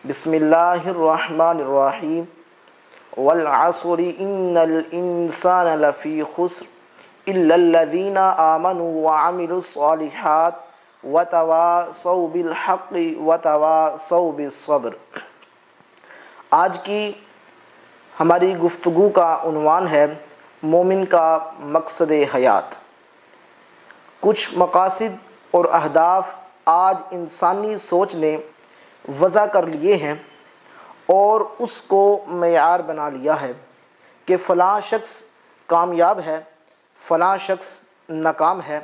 بسم اللہ الرحمن الرحیم والعصر ان الانسان لفی خسر الا الذین آمنوا وعملوا الصالحات وتواصوا بالحق وتواصوا بالصبر۔ آج کی ہماری گفتگو کا عنوان ہے مومن کا مقصد حیات۔ کچھ مقاصد اور اہداف آج انسانی سوچ نے وضع کر لیے ہیں اور اس کو معیار بنا لیا ہے کہ فلاں شخص کامیاب ہے، فلاں شخص ناکام ہے،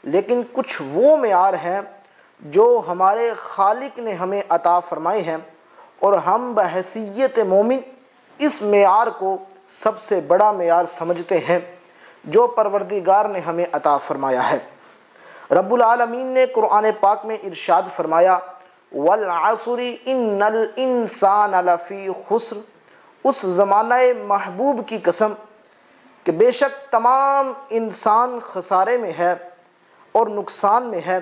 لیکن کچھ وہ معیار ہیں جو ہمارے خالق نے ہمیں عطا فرمائے ہیں اور ہم بحیثیت مومن اس معیار کو سب سے بڑا معیار سمجھتے ہیں جو پروردگار نے ہمیں عطا فرمایا ہے۔ رب العالمین نے قرآن پاک میں ارشاد فرمایا والعصر ان الانسان لفی خسر، اس زمانہ محبوب کی قسم کہ بے شک تمام انسان خسارے میں ہے اور نقصان میں ہے،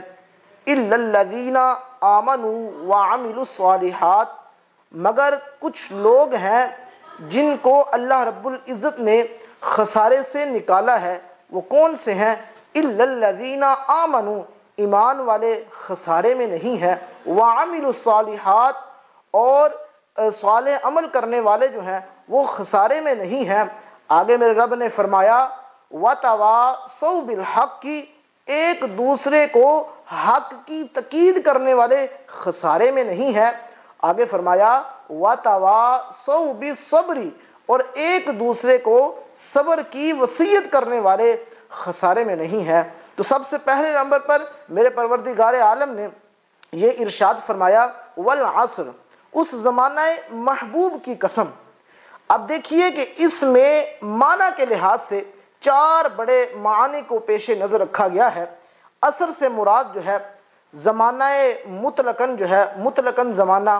الا الذین آمنوا وعملوا الصالحات، مگر کچھ لوگ ہیں جن کو اللہ رب العزت نے خسارے سے نکالا ہے۔ وہ کون سے ہیں؟ الا الذین آمنوا، ایمان والے خسارے میں نہیں ہیں، وعملوا الصالحات، اور صالح عمل کرنے والے جو ہیں وہ خسارے میں نہیں ہیں۔ آگے میرے رب نے فرمایا وتواصوا بالحق، ایک دوسرے کو حق کی تاکید کرنے والے خسارے میں نہیں ہے۔ آگے فرمایا وتواصوا بالصبر، اور ایک دوسرے کو صبر کی وصیت کرنے والے خسارے میں نہیں ہے۔ تو سب سے پہلے نمبر پر میرے پروردگار عالم نے یہ ارشاد فرمایا والعصر، اس زمانہ محبوب کی قسم۔ اب دیکھیے کہ اس میں معنی کے لحاظ سے چار بڑے معنی کو پیش نظر رکھا گیا ہے۔ عصر سے مراد جو ہے زمانہ مطلقاً جو ہے مطلقاً زمانہ،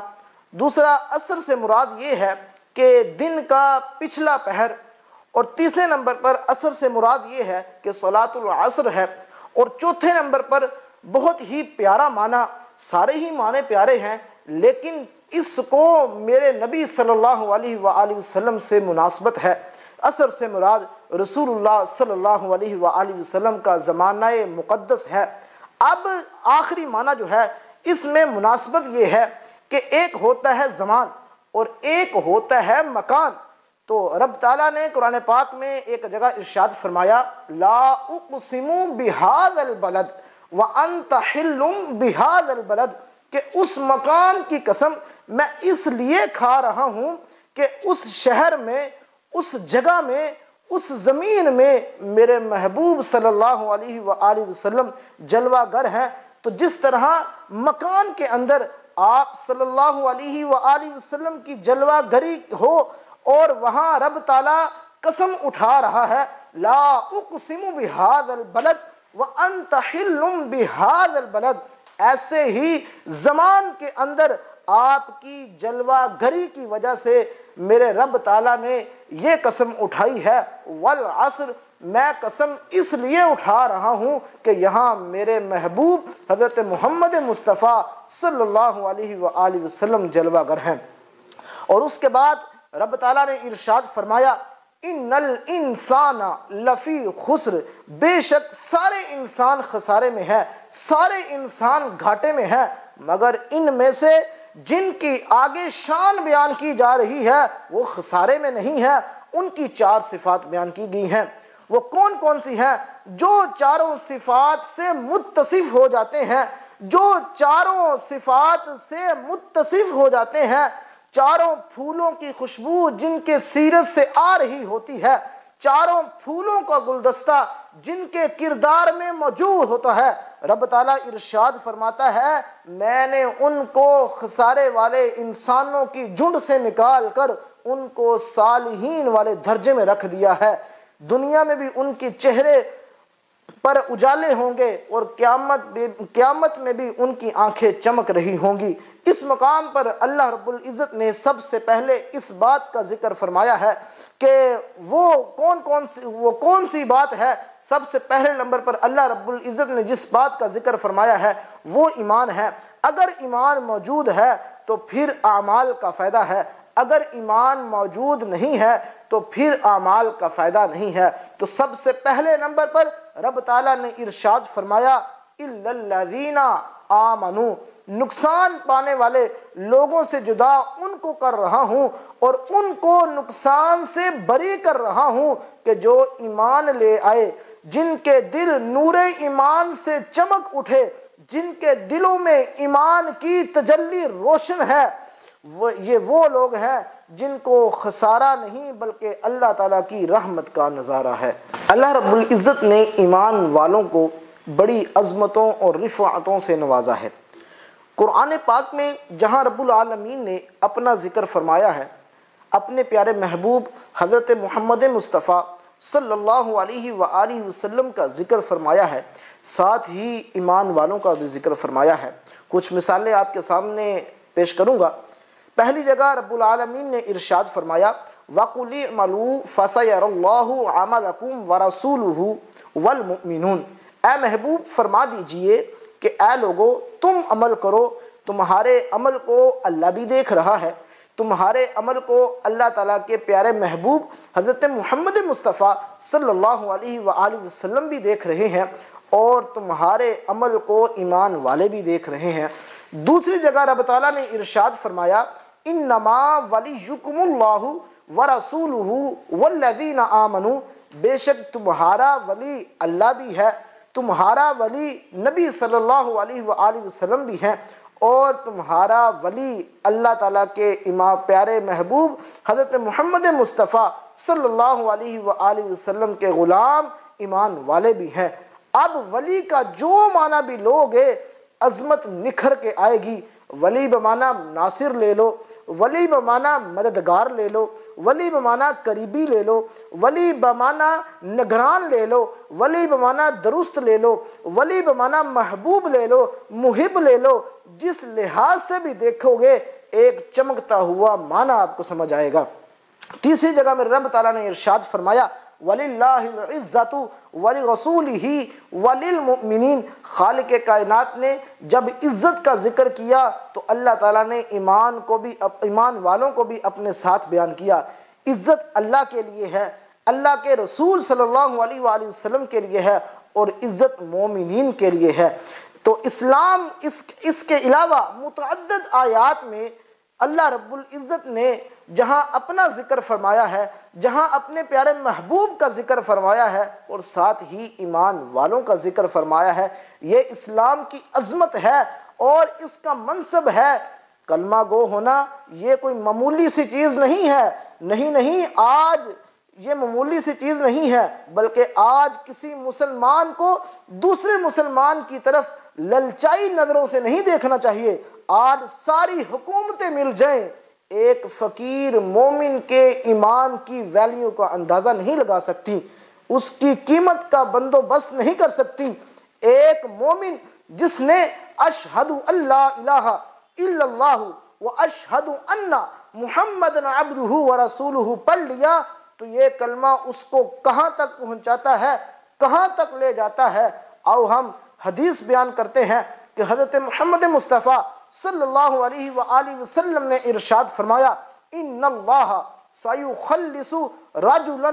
دوسرا عصر سے مراد یہ ہے کہ دن کا پچھلا پہر، اور تیسرے نمبر پر عصر سے مراد یہ ہے کہ صلاۃ العصر ہے، اور چوتھے نمبر پر بہت ہی پیارا معنی، سارے ہی معنی پیارے ہیں لیکن اس کو میرے نبی صلی اللہ علیہ وآلہ وسلم سے مناسبت ہے۔ عصر سے مراد رسول اللہ صلی اللہ علیہ وآلہ وسلم کا زمانہ مقدس ہے۔ اب آخری معنی جو ہے اس میں مناسبت یہ ہے کہ ایک ہوتا ہے زمان اور ایک ہوتا ہے مکان۔ تو رب تعالیٰ نے قرآن پاک میں ایک جگہ ارشاد فرمایا لا اقسم بہذا البلد وانت حل بہذا البلد، کہ اس مکان کی قسم میں اس لیے کھا رہا ہوں کہ اس شہر میں، اس جگہ میں، اس زمین میں میرے محبوب صلی اللہ علیہ وآلہ وسلم جلوہ گر ہیں۔ تو جس طرح مکان کے اندر آپ صلی اللہ علیہ وآلہ وسلم کی جلوہ گری ہو اور وہاں رب تعالیٰ قسم اٹھا رہا ہے لا اقسم بہذا البلد وانت حل بہذا البلد، ایسے ہی زمان کے اندر آپ کی جلوہ گری کی وجہ سے میرے رب تعالیٰ نے یہ قسم اٹھائی ہے والعصر، میں قسم اس لیے اٹھا رہا ہوں کہ یہاں میرے محبوب حضرت محمد مصطفیٰ صلی اللہ علیہ وآلہ وسلم جلوہ گر ہیں۔ اور اس کے بعد رب تعالیٰ نے ارشاد فرمایا ان الانسان لفی خسر، بے شک سارے انسان خسارے میں ہے، سارے انسان گھاٹے میں ہے، مگر ان میں سے جن کی آگے شان بیان کی جا رہی ہے وہ خسارے میں نہیں ہے۔ ان کی چار صفات بیان کی گئی ہیں۔ وہ کون کون سی ہیں؟ جو چاروں صفات سے متصف ہو جاتے ہیں، جو چاروں صفات سے متصف ہو جاتے ہیں، چاروں پھولوں کی خوشبو جن کے سیرت سے آ رہی ہوتی ہے، چاروں پھولوں کا گلدستہ جن کے کردار میں موجود ہوتا ہے، رب تعالیٰ ارشاد فرماتا ہے میں نے ان کو خسارے والے انسانوں کی جھنڈ سے نکال کر ان کو صالحین والے درجے میں رکھ دیا ہے۔ دنیا میں بھی ان کے چہرے پر اجالے ہوں گے اور قیامت میں بھی ان کی آنکھیں چمک رہی ہوں گی۔ اس مقام پر اللہ رب العزت نے سب سے پہلے اس بات کا ذکر فرمایا ہے کہ وہ کون سی بات ہے۔ سب سے پہلے نمبر پر اللہ رب العزت نے جس بات کا ذکر فرمایا ہے وہ ایمان ہے۔ اگر ایمان موجود ہے تو پھر اعمال کا فائدہ ہے، اگر ایمان موجود نہیں ہے تو پھر اعمال کا فائدہ نہیں ہے۔ تو سب سے پہلے نمبر پر رب تعالیٰ نے ارشاد فرمایا اِلَّا الَّذِينَ آمَنُوا، نقصان پانے والے لوگوں سے جدا ان کو کر رہا ہوں اور ان کو نقصان سے بری کر رہا ہوں کہ جو ایمان لے آئے، جن کے دل نور ایمان سے چمک اٹھے، جن کے دلوں میں ایمان کی تجلی روشن ہے، یہ وہ لوگ ہیں جن کو خسارہ نہیں بلکہ اللہ تعالیٰ کی رحمت کا نظارہ ہے۔ اللہ رب العزت نے ایمان والوں کو بڑی عظمتوں اور رفعتوں سے نوازا ہے۔ قرآن پاک میں جہاں رب العالمین نے اپنا ذکر فرمایا ہے، اپنے پیارے محبوب حضرت محمد مصطفیٰ صلی اللہ علیہ وآلہ وسلم کا ذکر فرمایا ہے، ساتھ ہی ایمان والوں کا بھی ذکر فرمایا ہے۔ کچھ مثالیں آپ کے سامنے پیش کروں گا۔ پہلی جگہ رب العالمین نے ارشاد فرمایا وَقُلِ اعْمَلُوا فَسَيَرَى اللَّهُ عَمَلَكُمْ وَرَسُولُهُ وَالْمُؤْمِنُونَ، اے محبوب فرما دیجئے کہ اے لوگو تم عمل کرو، تمہارے عمل کو اللہ بھی دیکھ رہا ہے، تمہارے عمل کو اللہ تعالیٰ کے پیارے محبوب حضرت محمد مصطفیٰ صلی اللہ علیہ وآلہ وسلم بھی دیکھ رہے ہیں، اور تمہارے عمل کو ایمان والے بھی دیکھ رہے ہیں۔ دوسری جگہ رب تعالیٰ نے ارشاد فرمایا انما ولیکم اللہ ورسولہ والذین آمنوا، بے شک تمہارا ولی اللہ بھی ہے، تمہارا ولی نبی صلی اللہ علیہ وآلہ وسلم بھی ہے، اور تمہارا ولی اللہ تعالیٰ کے امام پیارے محبوب حضرت محمد مصطفیٰ صلی اللہ علیہ وآلہ وسلم کے غلام ایمان والے بھی ہیں۔ اب ولی کا جو معنی بھی لوگے عظمت نکھر کے آئے گی۔ ولی بمعنی ناصر لے لو، ولی بمعنی مددگار لے لو، ولی بمعنی قریبی لے لو، ولی بمعنی نگران لے لو، ولی بمعنی درست لے لو، ولی بمعنی محبوب لے لو، محب لے لو، جس لحاظ سے بھی دیکھو گے ایک چمکتا ہوا معنی آپ کو سمجھ آئے گا۔ تیسری جگہ میں رب تعالیٰ نے ارشاد فرمایا وَلِلَّهِ الْعِزَّةُ وَلِرَسُولِهِ وَلِلْمُؤْمِنِينَ، خالق کائنات نے جب عزت کا ذکر کیا تو اللہ تعالیٰ نے ایمان والوں کو بھی اپنے ساتھ بیان کیا۔ عزت اللہ کے لیے ہے، اللہ کے رسول صلی اللہ علیہ وآلہ وسلم کے لیے ہے، اور عزت مومنین کے لیے ہے۔ تو اسلام اس کے علاوہ متعدد آیات میں اللہ رب العزت نے جہاں اپنا ذکر فرمایا ہے، جہاں اپنے پیارے محبوب کا ذکر فرمایا ہے، اور ساتھ ہی ایمان والوں کا ذکر فرمایا ہے۔ یہ اسلام کی عظمت ہے اور اس کا منصب ہے۔ کلمہ گو ہونا یہ کوئی معمولی سی چیز نہیں ہے، نہیں، آج یہ معمولی سی چیز نہیں ہے، بلکہ آج کسی مسلمان کو دوسرے مسلمان کی طرف للچائی نظروں سے نہیں دیکھنا چاہیے۔ آج ساری حکومتیں مل جائیں، ایک فقیر مومن کے ایمان کی ویلیو کا اندازہ نہیں لگا سکتی، اس کی قیمت کا بندوبست نہیں کر سکتی۔ ایک مومن جس نے اشہد اللہ الہ الا اللہ واشہد ان محمد عبدہ ورسولہ پڑھ لیا تو یہ کلمہ اس کو کہاں تک پہنچاتا ہے، کہاں تک لے جاتا ہے۔ آؤ ہم حدیث بیان کرتے ہیں کہ حضرت محمد مصطفیٰ صلی اللہ علیہ وآلہ وسلم نے ارشاد فرمایا ان اللہ سیخلص رجلا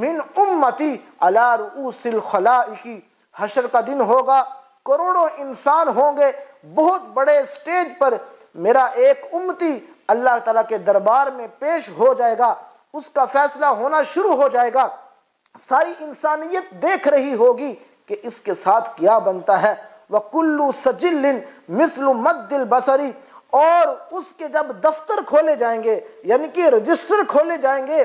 من امتی علی رؤوس الخلائق، حشر کا دن ہوگا، کروڑوں انسان ہوں گے، بہت بڑے سٹیج پر میرا ایک امتی اللہ تعالیٰ کے دربار میں پیش ہو جائے گا، اس کا فیصلہ ہونا شروع ہو جائے گا، ساری انسانیت دیکھ رہی ہوگی کہ اس کے ساتھ کیا بنتا ہے۔ وَكُلُّ سَجِلٍ مِثْلُ مَدِّ الْبَصَرِ، اور اس کے جب دفتر کھولے جائیں گے، یعنی کہ رجسٹر کھولے جائیں گے،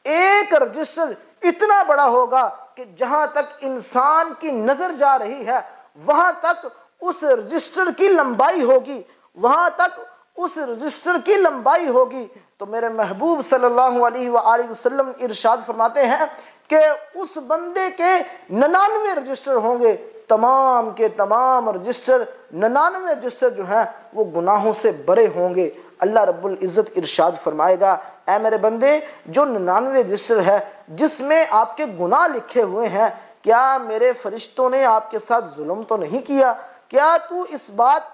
ایک رجسٹر اتنا بڑا ہوگا کہ جہاں تک انسان کی نظر جا رہی ہے وہاں تک اس رجسٹر کی لمبائی ہوگی، وہاں تک اس رجسٹر کی لمبائی ہوگی۔ تو میرے محبوب صلی اللہ علیہ وآلہ وسلم ارشاد فرماتے ہیں کہ اس بندے کے 99 رجسٹر ہوں گے، تمام کے تمام رجسٹر 99 رجسٹر جو ہیں وہ گناہوں سے بھرے ہوں گے۔ اللہ رب العزت ارشاد فرمائے گا اے میرے بندے جو 99 رجسٹر ہے جس میں آپ کے گناہ لکھے ہوئے ہیں، کیا میرے فرشتوں نے آپ کے ساتھ ظلم تو نہیں کیا؟ کیا تو اس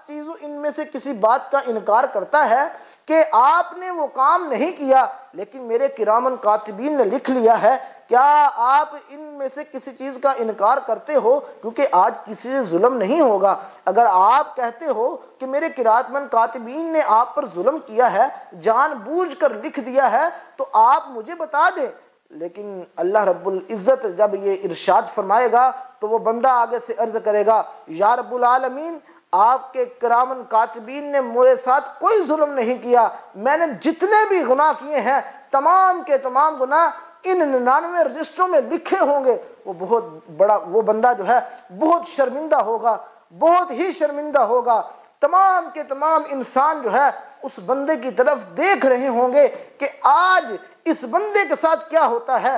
چیزوں ان میں سے کسی بات کا انکار کرتا ہے کہ آپ نے وہ کام نہیں کیا لیکن میرے کرامن کاتبین نے لکھ لیا ہے؟ کیا آپ ان میں سے کسی چیز کا انکار کرتے ہو؟ کیونکہ آج کسی سے ظلم نہیں ہوگا۔ اگر آپ کہتے ہو کہ میرے کرامن کاتبین نے آپ پر ظلم کیا ہے، جان بوجھ کر لکھ دیا ہے، تو آپ مجھے بتا دیں۔ لیکن اللہ رب العزت جب یہ ارشاد فرمائے گا تو وہ بندہ آگے سے عرض کرے گا، یا رب العالمین، آپ کے کرامن کاتبین نے میرے ساتھ کوئی ظلم نہیں کیا، میں نے جتنے بھی گناہ کیے ہیں تمام کے تمام گناہ ان 99 رجسٹروں میں لکھے ہوں گے۔ وہ بندہ جو ہے بہت شرمندہ ہوگا، بہت ہی شرمندہ ہوگا۔ تمام کے تمام انسان جو ہے اس بندے کی طرف دیکھ رہے ہوں گے کہ آج اس بندے کے ساتھ کیا ہوتا ہے۔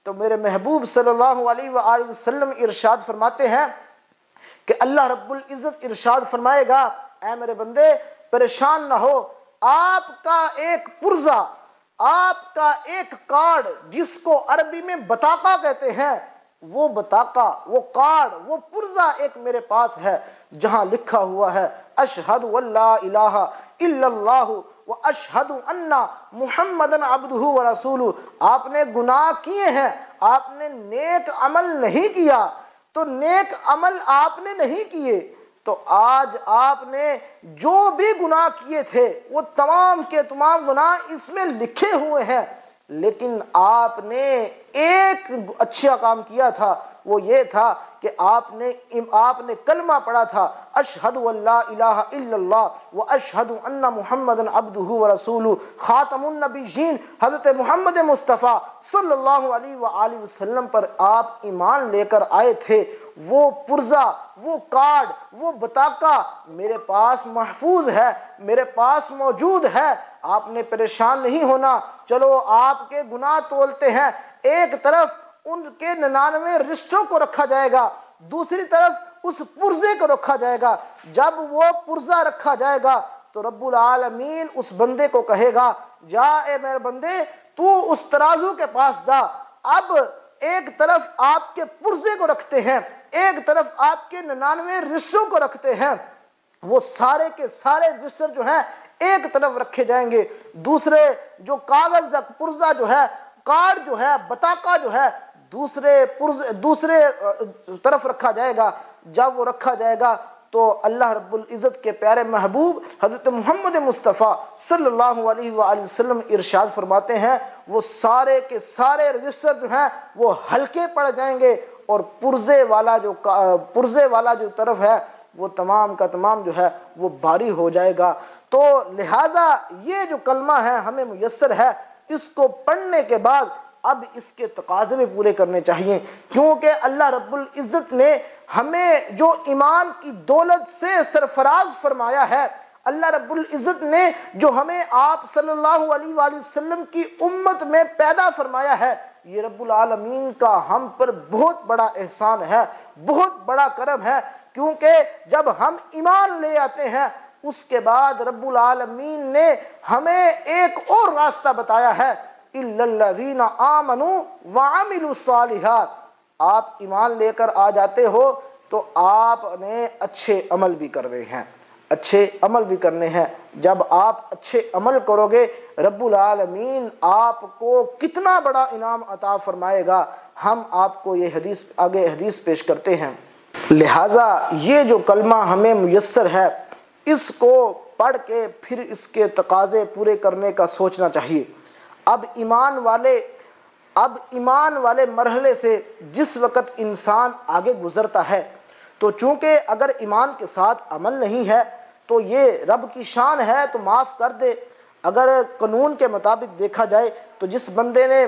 تو میرے محبوب صلی اللہ علیہ وآلہ وسلم ارشاد فرماتے ہیں کہ اللہ رب العزت ارشاد فرمائے گا، اے میرے بندے پریشان نہ ہو، آپ کا ایک پرزہ، آپ کا ایک کارڈ جس کو عربی میں بطاقہ کہتے ہیں، وہ بطاقہ، وہ کارڈ، وہ پرزہ ایک میرے پاس ہے جہاں لکھا ہوا ہے اشہد واللہ الہ الا اللہ واشہد ان محمدن عبدہ ورسولہ۔ آپ نے گناہ کیے ہیں، آپ نے نیک عمل نہیں کیا، تو نیک عمل آپ نے نہیں کیے تو آج آپ نے جو بھی گناہ کیے تھے وہ تمام کے تمام گناہ اس میں لکھے ہوئے ہیں، لیکن آپ نے ایک اچھا کام کیا تھا، وہ یہ تھا کہ آپ نے کلمہ پڑھا تھا، اشہد واللہ الہ الا اللہ واشہد ان محمدن عبدہ ورسولہ۔ خاتم النبیین حضرت محمد مصطفیٰ صلی اللہ علیہ وآلہ وسلم پر آپ ایمان لے کر آئے تھے۔ وہ پرزہ، وہ کارڈ، وہ بطاقہ میرے پاس محفوظ ہے، میرے پاس موجود ہے۔ آپ نے پریشان نہیں ہونا۔ چلو آپ کے گناہ تولتے ہیں، ایک طرف ان کے 99 رجسٹروں کو رکھا جائے گا، دوسری طرف اس پرزے کو رکھا جائے گا۔ جب وہ پرزہ رکھا جائے گا تو رب العالمین اس بندے کو کہے گا، جا اے میرے بندے، تو اس ترازو کے پاس جا۔ اب ایک طرف آپ کے پرزے کو رکھتے ہیں، ایک طرف آپ کے 99 رجسٹروں کو رکھتے ہیں۔ وہ سارے کے سارے رجسٹر جو ہیں ایک طرف رکھے جائیں گے، دوسرے جو کاغذ پرزہ جو ہے، کارڈ جو ہے، بطاقہ جو ہے، دوسرے طرف رکھا جائے گا۔ جب وہ رکھا جائے گا تو اللہ رب العزت کے پیارے محبوب حضرت محمد مصطفیٰ صلی اللہ علیہ وآلہ وسلم ارشاد فرماتے ہیں، وہ سارے کے سارے رجسٹر جو ہیں وہ ہلکے پڑ جائیں گے، اور پرزے والا جو طرف ہے وہ تمام کا تمام جو ہے وہ بھاری ہو جائے گا۔ تو لہٰذا یہ جو کلمہ ہے ہمیں میسر ہے، اس کو پڑھنے کے بعد اب اس کے تقاضے میں پورے کرنے چاہیے، کیونکہ اللہ رب العزت نے ہمیں جو ایمان کی دولت سے سرفراز فرمایا ہے، اللہ رب العزت نے جو ہمیں آپ صلی اللہ علیہ وآلہ وسلم کی امت میں پیدا فرمایا ہے، یہ رب العالمین کا ہم پر بہت بڑا احسان ہے، بہت بڑا کرم ہے۔ کیونکہ جب ہم ایمان لے آتے ہیں اس کے بعد رب العالمین نے ہمیں ایک اور راستہ بتایا ہے، اِلَّا الَّذِينَ آمَنُوا وَعَمِلُوا الصَّالِحَاتِ۔ آپ ایمان لے کر آ جاتے ہو تو آپ نے اچھے عمل بھی کرنے ہیں، اچھے عمل بھی کرنے ہیں۔ جب آپ اچھے عمل کرو گے رب العالمین آپ کو کتنا بڑا انعام عطا فرمائے گا۔ ہم آپ کو یہ حدیث پیش کرتے ہیں۔ لہٰذا یہ جو کلمہ ہمیں میسر ہے اس کو پڑھ کے پھر اس کے تقاضے پورے کرنے کا سوچنا چاہیے۔ اب ایمان والے مرحلے سے جس وقت انسان آگے گزرتا ہے تو چونکہ اگر ایمان کے ساتھ عمل نہیں ہے تو یہ رب کی شان ہے تو معاف کر دے۔ اگر قانون کے مطابق دیکھا جائے تو جس بندے نے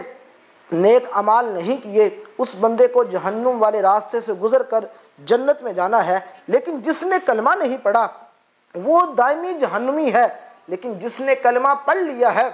نیک اعمال نہیں کیے اس بندے کو جہنم والے راستے سے گزر کر جنت میں جانا ہے، لیکن جس نے کلمہ نہیں پڑھا وہ دائمی جہنمی ہے۔ لیکن جس نے کلمہ پڑھ لیا ہے،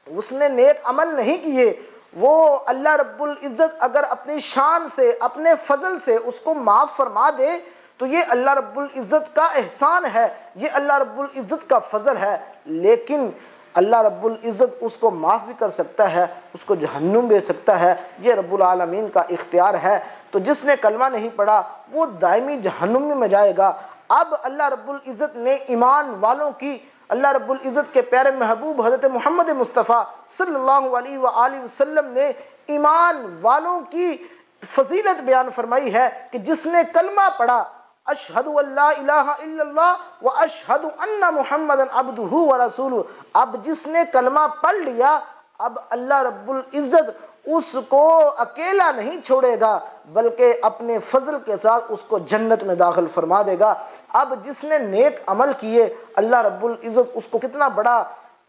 اس نے نیک عمل نہیں کیے، وہ اللہ رب العزت اگر اپنی شان سے، اپنے فضل سے اس کو معاف فرما دے تو یہ اللہ رب العزت کا احسان ہے، یہ اللہ رب العزت کا فضل ہے۔ لیکن اللہ رب العزت اس کو معاف بھی کر سکتا ہے، اس کو جہنم بھیج سکتا ہے، یہ رب العالمین کا اختیار ہے۔ تو جس نے کلمہ نہیں پڑھا وہ دائمی جہنم میں جائے گا۔ اب اللہ رب العزت نے ایمان والوں کی، اللہ رب العزت کے پیارے محبوب حضرت محمد مصطفیٰ صلی اللہ علیہ وآلہ وسلم نے ایمان والوں کی فضیلت بیان فرمائی ہے کہ جس نے کلمہ پڑھا اشہد ان لا الہ الا اللہ و اشہد ان محمد عبدہ و رسولہ، اب جس نے کلمہ پڑھ لیا اب اللہ رب العزت اس کو اکیلا نہیں چھوڑے گا بلکہ اپنے فضل کے ساتھ اس کو جنت میں داخل فرما دے گا۔ اب جس نے نیک عمل کیے اللہ رب العزت اس کو کتنا بڑا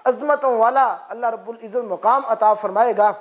عظمتوں والا اللہ رب العزت مقام عطا فرمائے گا۔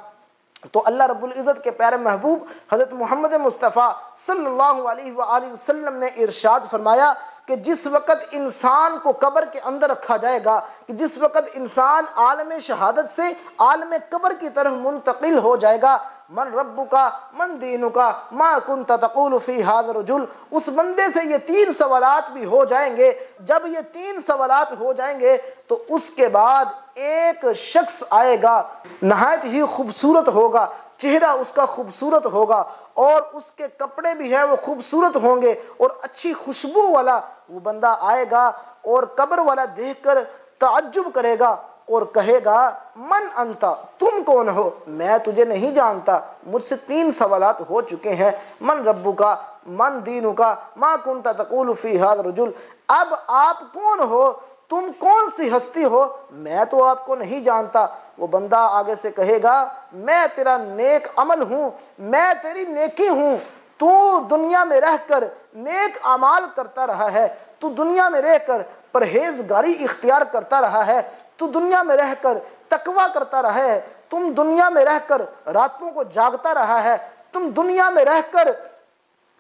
تو اللہ رب العزت کے پیارے محبوب حضرت محمد مصطفیٰ صلی اللہ علیہ وآلہ وسلم نے ارشاد فرمایا کہ جس وقت انسان کو قبر کے اندر رکھا جائے گا، کہ جس وقت انسان عالم شہادت سے عالم قبر کی طرف منتقل ہو جائے گا، من ربک من دینک ما کنت تقول فی ھذا الرجل، اس بندے سے یہ 3 سوالات بھی ہو جائیں گے۔ جب یہ 3 سوالات ہو جائیں گے تو اس کے بعد ایک شخص آئے گا، نہایت ہی خوبصورت ہوگا، چہرہ اس کا خوبصورت ہوگا اور اس کے کپڑے بھی ہیں وہ خوبصورت ہوں گے اور اچھی خوشبو والا وہ بندہ آئے گا، اور قبر والا دیکھ کر تعجب کرے گا اور کہے گا من انتا، تم کون ہو؟ میں تجھے نہیں جانتا، مجھ سے 3 سوالات ہو چکے ہیں، من ربکا من دینکا ما کنت تقول فی ھذا الرجل، اب آپ کون ہو، تم کون سی ہستی ہو، میں تو آپ کو نہیں جانتا۔ وہ بندہ آگے سے کہے گا میں تیرا نیک عمل ہوں، میں تیری نیکی ہوں، تو دنیا میں رہ کر نیک اعمال کرتا رہا ہے، تو دنیا میں رہ کر پرہیزگاری اختیار کرتا رہا ہے، تو دنیا میں رہ کر تقوی کرتا رہا ہے، تم دنیا میں رہ کر راتوں کو جاگتا رہا ہے، تم دنیا میں رہ کر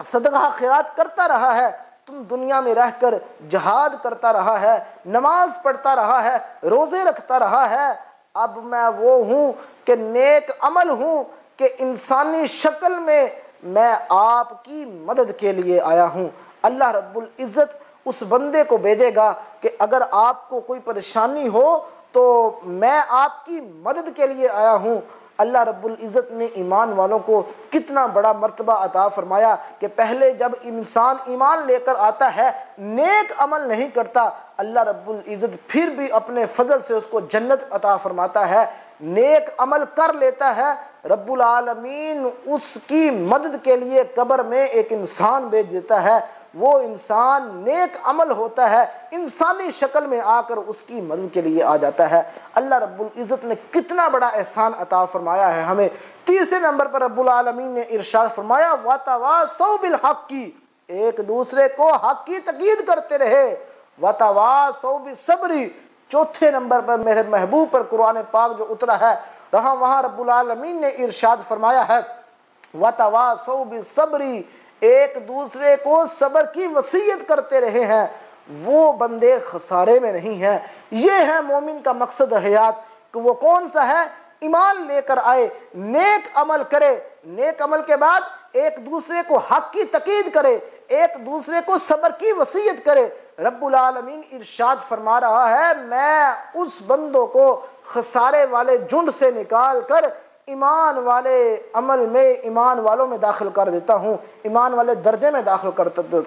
صدقہ خیرات کرتا رہا ہے، تم دنیا میں رہ کر جہاد کرتا رہا ہے، نماز پڑھتا رہا ہے، روزے رکھتا رہا ہے۔ اب میں وہ ہوں کہ نیک عمل ہوں کہ انسانی شکل میں آپ کی مدد کے لیے آیا ہوں۔ اللہ رب العزت اس بندے کو بھیجے گا کہ اگر آپ کو کوئی پریشانی ہو تو میں آپ کی مدد کے لیے آیا ہوں۔ اللہ رب العزت نے ایمان والوں کو کتنا بڑا مرتبہ عطا فرمایا کہ پہلے جب انسان ایمان لے کر آتا ہے نیک عمل نہیں کرتا، اللہ رب العزت پھر بھی اپنے فضل سے اس کو جنت عطا فرماتا ہے۔ نیک عمل کر لیتا ہے رب العالمین اس کی مدد کے لیے قبر میں ایک انسان بھیج دیتا ہے، وہ انسان نیک عمل ہوتا ہے، انسانی شکل میں آ کر اس کی مدد کے لیے آ جاتا ہے۔ اللہ رب العزت نے کتنا بڑا احسان عطا فرمایا ہے ہمیں۔ 3 نمبر پر رب العالمین نے ارشاد فرمایا وَتَوَاصَوْا بِالْحَقِّ، ایک دوسرے کو حق کی تاکید کرتے رہے، وَتَوَاصَوْا بِالصَّبْرِ، 4 نمبر پر میرے محبوب پر قرآن پاک جو اترا ہے وہاں رب العالمین نے ارشاد فرمایا ہے وَتَوَاصَوْا بِالصَّبْرِ، ایک دوسرے کو صبر کی وصیت کرتے رہے ہیں، وہ بندے خسارے میں نہیں ہیں۔ یہ ہے مومن کا مقصد حیات کہ وہ کون سا ہے؟ ایمان لے کر آئے، نیک عمل کرے، نیک عمل کے بعد ایک دوسرے کو حق کی تاکید کرے، ایک دوسرے کو صبر کی وصیت کرے۔ رب العالمین ارشاد فرما رہا ہے میں اس بندوں کو خسارے والے جھنڈ سے نکال کر ایمان والے عمل میں، ایمان والوں میں داخل کر دیتا ہوں، ایمان والے درجے میں داخل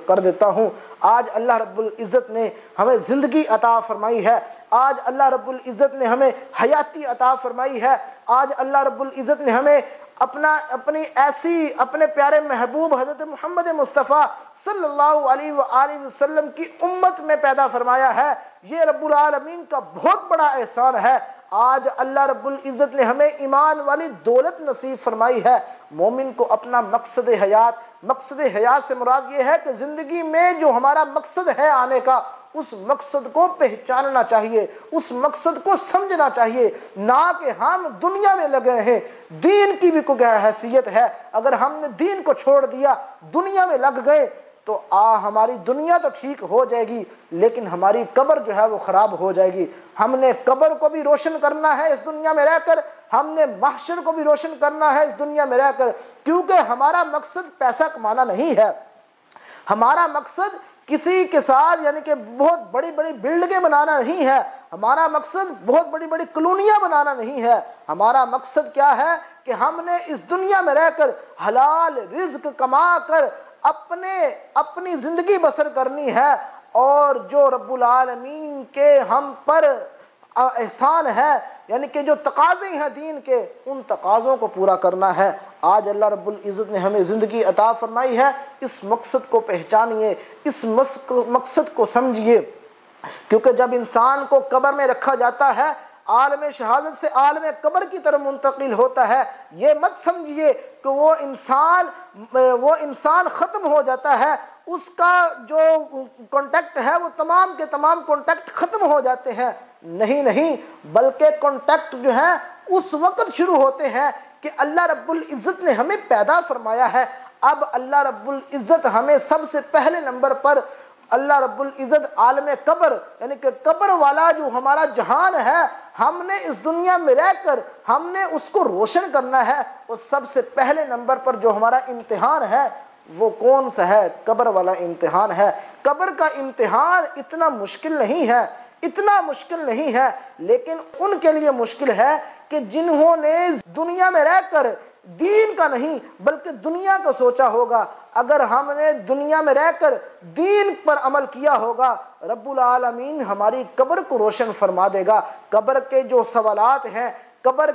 کر دیتا ہوں۔ آج اللہ رب العزت نے ہمیں زندگی عطا فرمائی ہے، آج اللہ رب العزت نے ہمیں حیاتی عطا فرمائی ہے، آج اللہ رب العزت نے ہمیں اپنے پیارے محبوب حضرت محمد مصطفیٰ صلی اللہ علیہ وآلہ وسلم کی امت میں پیدا فرمایا ہے۔ یہ رب العالمین کا بہت بڑا احسان ہے۔ آج اللہ رب العزت نے ہمیں ایمان والی دولت نصیب فرمائی ہے۔ مومن کو اپنا مقصد حیات سے مراد یہ ہے کہ زندگی میں جو ہمارا مقصد ہے آنے کا، اس مقصد کو پہچاننا چاہیے، اس مقصد کو سمجھنا چاہیے، نہ کہ ہم دنیا میں لگے رہیں۔ دین کی بھی کوئی حیثیت ہے، اگر ہم نے دین کو چھوڑ دیا، دنیا میں لگ گئے تو ہماری دنیا تو ٹھیک ہو جائے گی لیکن ہماری قبر جو ہے وہ خراب ہو جائے گی۔ ہم نے قبر کو بھی روشن کرنا ہے اس دنیا میں رہ کر، ہم نے محشر کو بھی روشن کرنا ہے اس دنیا میں رہ کر، کیونکہ ہمارا مقصد پیسہ کمانا نہیں ہے، ہمارا مقصد کسی کے ساتھ یعنی کہ بہت بڑی بڑی بلڈنگیں بنانا نہیں ہے، ہمارا مقصد بہت بڑی بڑی کالونیاں بنانا نہیں ہے۔ ہمارا مقصد کیا ہے کہ ہم نے اس دنیا میں رہ کر حلال رزق کما کر اپنی زندگی بسر کرنی ہے اور جو رب العالمین کے ہم پر احسان ہے، یعنی کہ جو تقاضے ہیں دین کے، ان تقاضوں کو پورا کرنا ہے۔ آج اللہ رب العزت نے ہمیں زندگی عطا فرمائی ہے، اس مقصد کو پہچانیے، اس مقصد کو سمجھیے، کیونکہ جب انسان کو قبر میں رکھا جاتا ہے، عالم شہادت سے عالم قبر کی طرف منتقل ہوتا ہے، یہ مت سمجھیے کہ وہ انسان ختم ہو جاتا ہے، اس کا جو کانٹیکٹ ہے وہ تمام کے تمام کانٹیکٹ ختم ہو جاتے ہیں۔ نہیں، بلکہ کانٹیکٹ جو ہے اس وقت شروع ہوتے ہیں کہ اللہ رب العزت نے ہمیں پیدا فرمایا ہے۔ اب اللہ رب العزت ہمیں سب سے پہلے نمبر پر اللہ رب العزت عالم قبر، یعنی کہ قبر والا جو ہمارا جہان ہے، ہم نے اس دنیا میں رہ کر ہم نے اس کو روشن کرنا ہے۔ اور سب سے پہلے نمبر پر جو ہمارا امتحان ہے وہ کون سا ہے؟ قبر والا امتحان ہے۔ قبر کا امتحان اتنا مشکل نہیں ہے، لیکن ان کے لیے مشکل ہے کہ جنہوں نے دنیا میں رہ کر دین کا نہیں بلکہ دنیا کا سوچا ہوگا۔ اگر ہم نے دنیا میں رہ کر دین پر عمل کیا ہوگا، رب العالمین ہماری قبر کو روشن فرما دے گا۔ قبر کے جو سوالات ہیں، قبر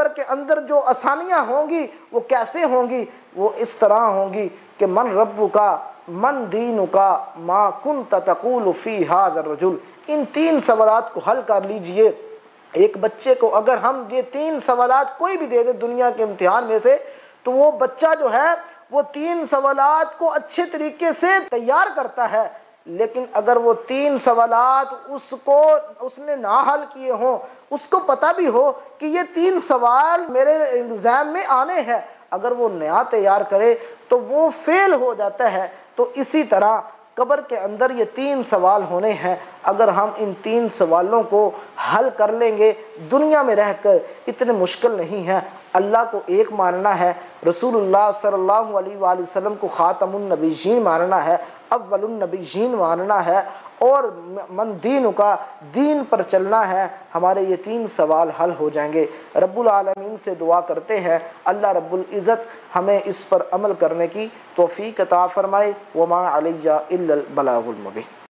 کے اندر جو آسانیاں ہوں گی، وہ کیسے ہوں گی؟ وہ اس طرح ہوں گی کہ من ربک، من دینک، ما کنت تقول فی ھذا الرجل۔ ان 3 سوالات کو حل کر لیجئے۔ ایک بچے کو اگر ہم یہ 3 سوالات کوئی بھی دے دے دنیا کے امتحان میں سے، تو وہ بچہ جو ہے وہ 3 سوالات کو اچھے طریقے سے تیار کرتا ہے، لیکن اگر وہ 3 سوالات اس نے نہ حل کیے ہوں، اس کو پتہ بھی ہو کہ یہ 3 سوال میرے ایگزام میں آنے ہیں، اگر وہ نیا تیار کرے تو وہ فیل ہو جاتا ہے۔ تو اسی طرح قبر کے اندر یہ 3 سوال ہونے ہیں، اگر ہم ان 3 سوالوں کو حل کر لیں گے دنیا میں رہ کر، اتنے مشکل نہیں ہے۔ اللہ کو ایک ماننا ہے، رسول اللہ صلی اللہ علیہ وآلہ وسلم کو خاتم النبیین ماننا ہے، اول النبیین ماننا ہے، اور من دین کا دین پر چلنا ہے۔ ہمارے یہ 3 سوال حل ہو جائیں گے۔ رب العالمین سے دعا کرتے ہیں اللہ رب العزت ہمیں اس پر عمل کرنے کی توفیق عطا فرمائے۔ وما علیہ الا البلاغ المبین۔